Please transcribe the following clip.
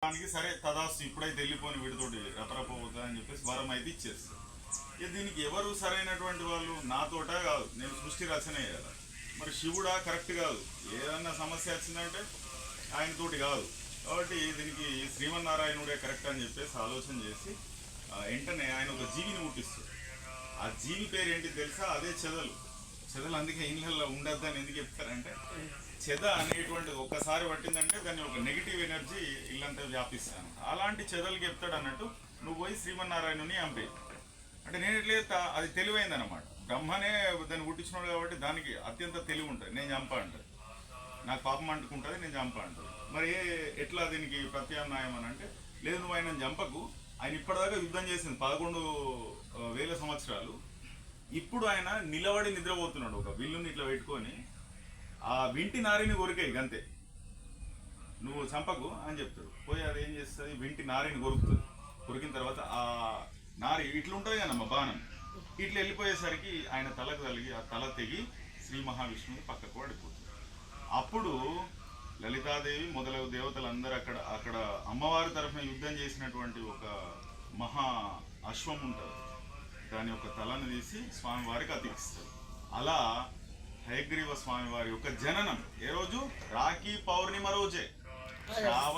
దానికి సరే తదాస్తు ఇప్పుడైతే వెళ్ళిపోని వీడితోటి రపరపోతా అని చెప్పేసి వరం అయితే ఇచ్చేస్తారు. ఇక దీనికి ఎవరు సరైనటువంటి వాళ్ళు నాతోట కాదు, నేను సృష్టి రచనే కదా. మరి శివుడా కరెక్ట్ కాదు, ఏదన్నా సమస్య వచ్చిందంటే ఆయనతోటి కాదు. కాబట్టి దీనికి శ్రీమన్నారాయణుడే కరెక్ట్ అని చెప్పేసి ఆలోచన చేసి వెంటనే ఆయన ఒక జీవిని పుట్టిస్తాడు. ఆ జీవి పేరు ఏంటి తెలుసా? అదే చెదలు. చెదలు అందుకే ఇళ్ళల్లో ఉండద్దని ఎందుకు చెప్తారంటే, చెద అనేటువంటిది ఒక్కసారి పట్టిందంటే దాన్ని ఒక నెగిటివ్ ఎనర్జీ ఇల్లంతా వ్యాపిస్తాను. అలాంటి చెదలకి చెప్తాడు అన్నట్టు, నువ్వు పోయి శ్రీమన్నారాయణుని చంపేయి అంటే నేను ఎట్లయితే అది తెలివైంది అనమాట. బ్రహ్మనే దాన్ని పుట్టించినాడు కాబట్టి దానికి అత్యంత తెలివి ఉంటుంది. నేను చంప అంటది, నాకు పాపం అంటుకుంటుంది, నేను చంప అంటది. మరి ఎట్లా దీనికి ప్రత్యామ్నాయం అని అంటే, లేదు నువ్వు ఆయన చంపకు, ఆయన ఇప్పటిదాకా యుద్ధం చేసింది 11,000 సంవత్సరాలు. ఇప్పుడు ఆయన నిలబడి నిద్రపోతున్నాడు ఒక విల్లుని ఇట్లా పెట్టుకొని, ఆ వింటి నారిని కొరికాయి గంతే, నువ్వు చంపకు అని చెప్తాడు. పోయి అది ఏం చేస్తుంది, వింటి నారిని కొరుకుతుంది. కొరికిన తర్వాత ఆ నారి ఇట్లుంటుంది కదమ్మా బాణం, ఇట్లా వెళ్ళిపోయేసరికి ఆయన తలకు తలిగి ఆ తల తెగి శ్రీ మహావిష్ణువు పక్కకు పడిపోతుంది. అప్పుడు లలితాదేవి మొదలగు దేవతలందరూ అక్కడ అమ్మవారి తరఫున యుద్ధం చేసినటువంటి ఒక మహా అశ్వం ఉంటుంది, దాని యొక్క తలను తీసి స్వామివారికి అతికిస్తారు. అలా హయగ్రీవ స్వామివారి యొక్క జననం ఏ రోజు? రాఖీ పౌర్ణిమ రోజే.